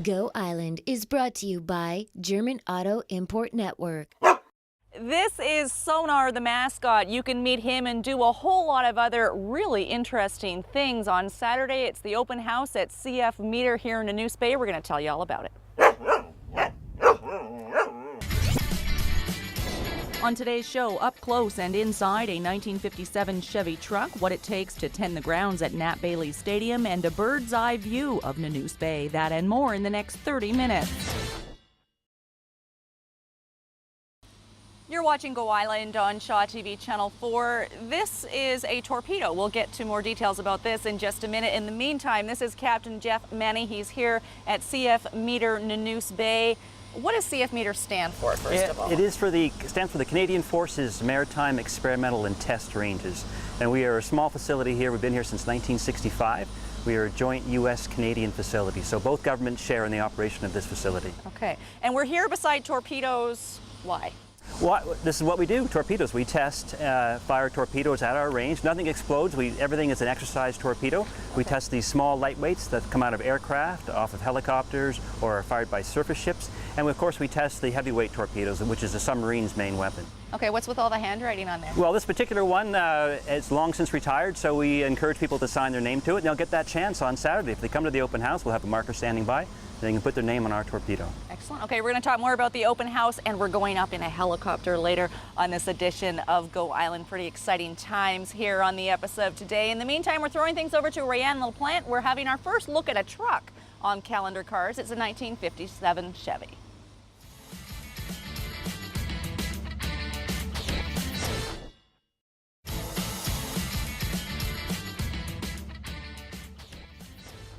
Go Island is brought to you by German Auto Import Network. This is Sonar, the mascot. You can meet him and do a whole lot of other really interesting things. On Saturday, it's the open house at CFMETR here in Nanoose Bay. We're going to tell you all about it. On today's show, up close and inside a 1957 Chevy truck, what it takes to tend the grounds at Nat Bailey Stadium, and a bird's eye view of Nanoose Bay. That and more in the next 30 minutes. You're watching Go Island on Shaw TV Channel 4. This is a torpedo. We'll get to more details about this in just a minute. In the meantime, this is Captain Jeff Manny. He's here at CFMETR Nanoose Bay. What does CFMETR stand for, first of all? It stands for the Canadian Forces Maritime Experimental and Test Ranges. And we are a small facility here. We've been here since 1965. We are a joint U.S.-Canadian facility, so both governments share in the operation of this facility. Okay, and we're here beside torpedoes. Why? Well, this is what we do, torpedoes. We test fire torpedoes at our range. Nothing explodes. Everything is an exercise torpedo. We test these small lightweights that come out of aircraft, off of helicopters, or are fired by surface ships. And of course we test the heavyweight torpedoes, which is the submarine's main weapon. Okay, what's with all the handwriting on there? Well, this particular one is long since retired, so we encourage people to sign their name to it, and they'll get that chance on Saturday. If they come to the open house, we'll have a marker standing by. They can put their name on our torpedo. Excellent. Okay, we're going to talk more about the open house, and we're going up in a helicopter later on this edition of Go Island. Pretty exciting times here on the episode today. In the meantime, we're throwing things over to Rayanne LaPlante. We're having our first look at a truck on calendar cars. It's a 1957 Chevy.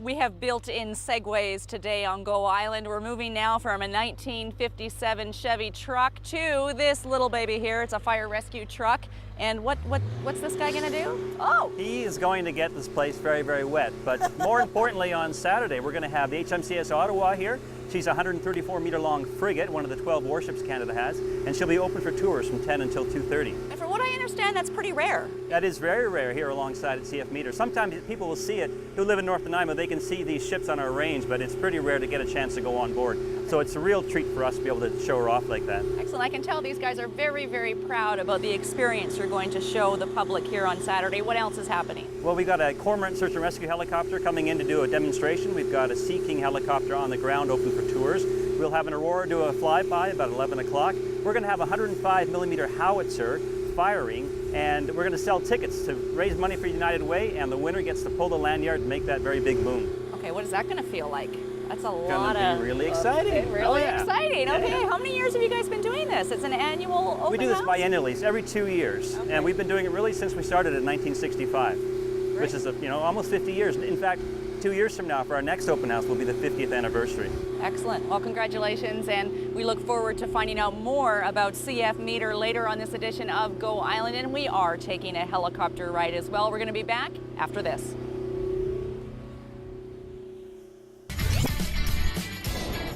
We have built-in segways today on Go Island. We're moving now from a 1957 Chevy truck to this little baby here. It's a fire rescue truck. And what's this guy gonna do? Oh! He is going to get this place very, very wet. But more importantly, on Saturday, we're gonna have the HMCS Ottawa here. She's a 134-meter long frigate, one of the 12 warships Canada has, and she'll be open for tours from 10 until 2:30. And from what I understand, that's pretty rare. That is very rare here alongside at CFMETR. Sometimes people will see it, who live in North Nanaimo, they can see these ships on our range, but it's pretty rare to get a chance to go on board. So it's a real treat for us to be able to show her off like that. Excellent. I can tell these guys are very, very proud about the experience you're going to show the public here on Saturday. What else is happening? Well, we've got a Cormorant search and rescue helicopter coming in to do a demonstration. We've got a Sea King helicopter on the ground open for tours. We'll have an Aurora do a flyby about 11 o'clock. We're going to have a 105-millimeter howitzer firing, and we're going to sell tickets to raise money for United Way, and the winner gets to pull the lanyard and make that very big boom. Okay, what is that going to feel like? That's a lot of... It's going to be really exciting. Okay, really exciting. Okay, how many years have you guys been doing this? It's an annual open We do this house? biennially, every 2 years, and we've been doing it really since we started in 1965, which is almost 50 years. In fact, 2 years from now, for our next open house, will be the 50th anniversary. Excellent. Well, congratulations, and we look forward to finding out more about CFMETR later on this edition of Go Island, and we are taking a helicopter ride as well. We're going to be back after this.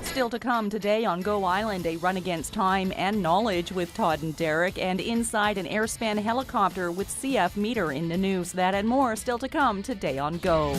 Still to come today on Go Island, a run against time and knowledge with Todd and Derek, and inside an airspan helicopter with CFMETR in Nanoose. That and more still to come today on Go.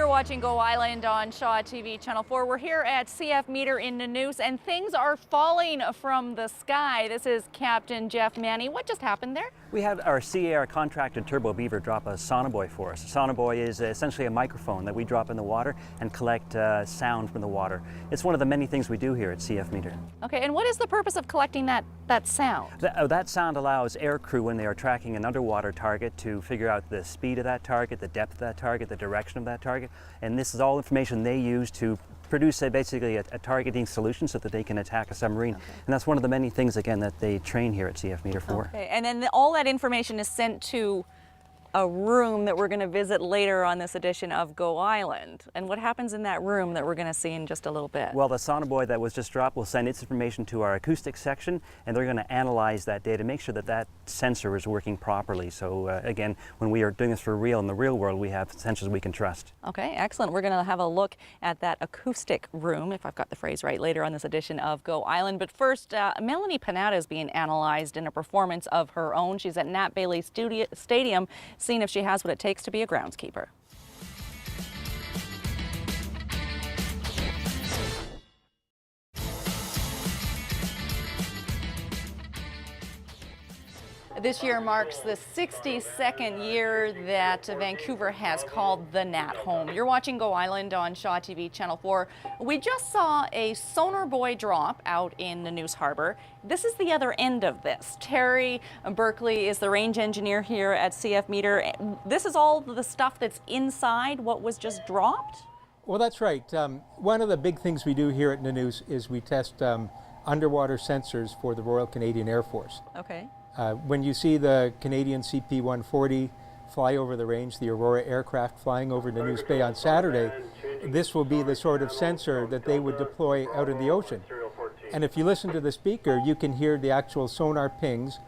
Watching Go Island on Shaw TV Channel 4. We're here at CFMETR in Nanoose, and things are falling from the sky. This is Captain Jeff Manny. What just happened there? We had our CAR contracted Turbo Beaver drop a sonobuoy for us. A sonobuoy is essentially a microphone that we drop in the water and collect sound from the water. It's one of the many things we do here at CFMETR. Okay, and what is the purpose of collecting that sound? That sound allows air crew, when they are tracking an underwater target, to figure out the speed of that target, the depth of that target, the direction of that target. And this is all information they use to produce basically a targeting solution so that they can attack a submarine. Okay. And that's one of the many things, again, that they train here at CFMETR for. Okay, and then all that information is sent to a room that we're going to visit later on this edition of Go Island. And what happens in that room that we're going to see in just a little bit? Well, the sonobuoy that was just dropped will send its information to our acoustic section, and they're going to analyze that data, make sure that that sensor is working properly. So again, when we are doing this for real in the real world, we have sensors we can trust. Okay, excellent. We're going to have a look at that acoustic room, if I've got the phrase right, later on this edition of Go Island. But first, Melanie Panetta is being analyzed in a performance of her own. She's at Nat Bailey Stadium, seeing if she has what it takes to be a groundskeeper. This year marks the 62nd year that Vancouver has called the Nat home. You're watching Go Island on Shaw TV Channel 4. We just saw a sonar buoy drop out in Nanoose Harbor. This is the other end of this. Terry Berkeley is the range engineer here at CFMETR. This is all the stuff that's inside what was just dropped? Well, that's right. One of the big things we do here at Nanoose is we test underwater sensors for the Royal Canadian Air Force. Okay. When you see the Canadian CP-140 fly over the range, the Aurora aircraft flying over Nanoose Bay on Saturday, this will be the sort of sensor that they would deploy out in the ocean. And if you listen to the speaker, you can hear the actual sonar pings,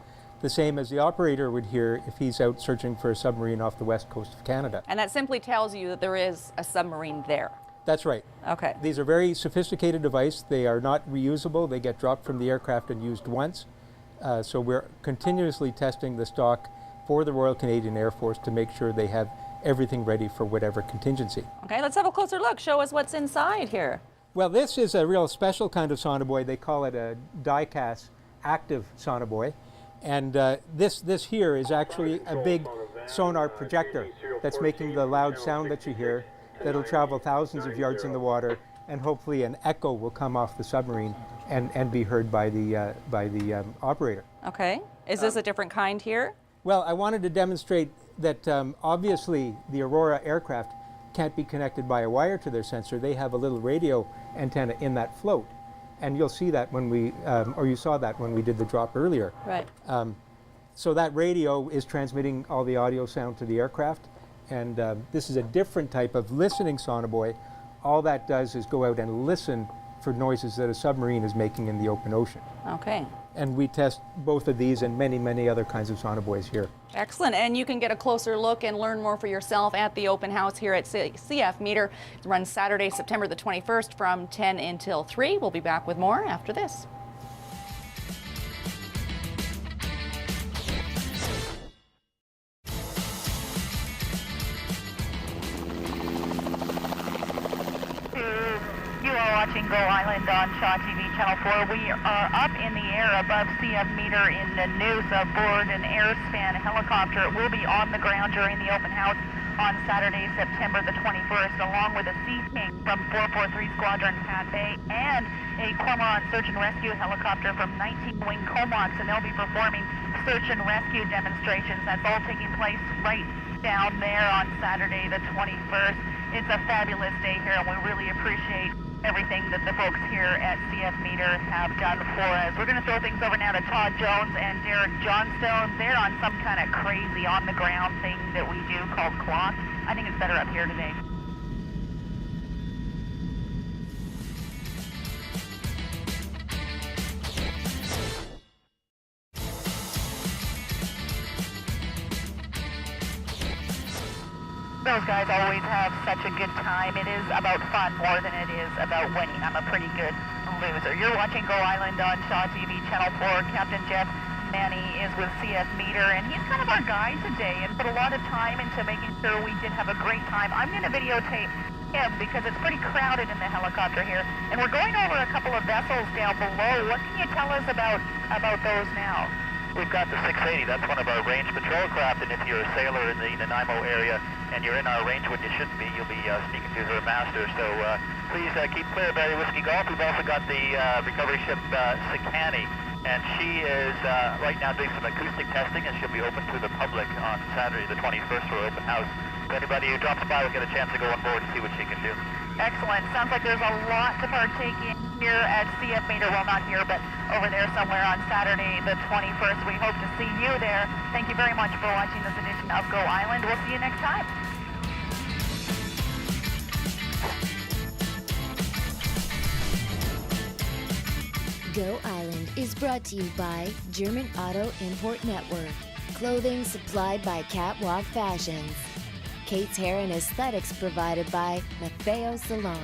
the same as the operator would hear if he's out searching for a submarine off the west coast of Canada. And that simply tells you that there is a submarine there. That's right. Okay. These are very sophisticated devices. They are not reusable. They get dropped from the aircraft and used once. So we're continuously testing the stock for the Royal Canadian Air Force to make sure they have everything ready for whatever contingency. Okay, let's have a closer look. Show us what's inside here. Well, this is a real special kind of sonobuoy. They call it a die-cast active sonobuoy. And this here is actually a big sonar projector that's making the loud sound that you hear that'll travel thousands of yards in the water, and hopefully an echo will come off the submarine and be heard by the operator. Okay. Is this a different kind here? Well, I wanted to demonstrate that obviously the Aurora aircraft can't be connected by a wire to their sensor. They have a little radio antenna in that float. And you'll see that when we, or you saw that when we did the drop earlier. Right. So that radio is transmitting all the audio sound to the aircraft. And this is a different type of listening sonobuoy. All that does is go out and listen for noises that a submarine is making in the open ocean. Okay. And we test both of these and many, many other kinds of sonobuoys here. Excellent. And you can get a closer look and learn more for yourself at the open house here at CFMETR. It runs Saturday, September the 21st from 10 until 3. We'll be back with more after this. Watching Go Island on Shaw TV Channel 4. We are up in the air above CFMETR in Nanoose aboard an Airspan helicopter. It will be on the ground during the open house on Saturday, September the 21st, along with a Sea King from 443 Squadron Pat Bay and a Cormorant search and rescue helicopter from 19 Wing Comox, and they'll be performing search and rescue demonstrations. That's all taking place right down there on Saturday the 21st. It's a fabulous day here, and we really appreciate everything that the folks here at CFMETR have done for us. We're going to throw things over now to Todd Jones and Derek Johnstone. They're on some kind of crazy on-the-ground thing that we do called clock. I think it's better up here today. Those guys always have such a good time. It is about fun more than it is about winning. I'm a pretty good loser. You're watching Go Island on Shaw TV Channel 4. Captain Jeff Manny is with CFMETR, and he's kind of our guide today and put a lot of time into making sure we did have a great time. I'm going to videotape him because it's pretty crowded in the helicopter here. And we're going over a couple of vessels down below. What can you tell us about those now? We've got the 680. That's one of our range patrol craft, and if you're a sailor in the Nanaimo area and you're in our range when you shouldn't be, you'll be speaking to her master. So please keep clear of Barry Whiskey Golf. We've also got the recovery ship Sicani, and she is right now doing some acoustic testing, and she'll be open to the public on Saturday the 21st for open house. If anybody who drops by will get a chance to go on board and see what she can do. Excellent. Sounds like there's a lot to partake in here at CFMETR. Well, not here, but over there somewhere on Saturday the 21st. We hope to see you there. Thank you very much for watching this edition of Go Island. We'll see you next time. Go Island is brought to you by German Auto Import Network. Clothing supplied by Catwalk Fashions. Kate's Hair and Aesthetics provided by Matteo Salon.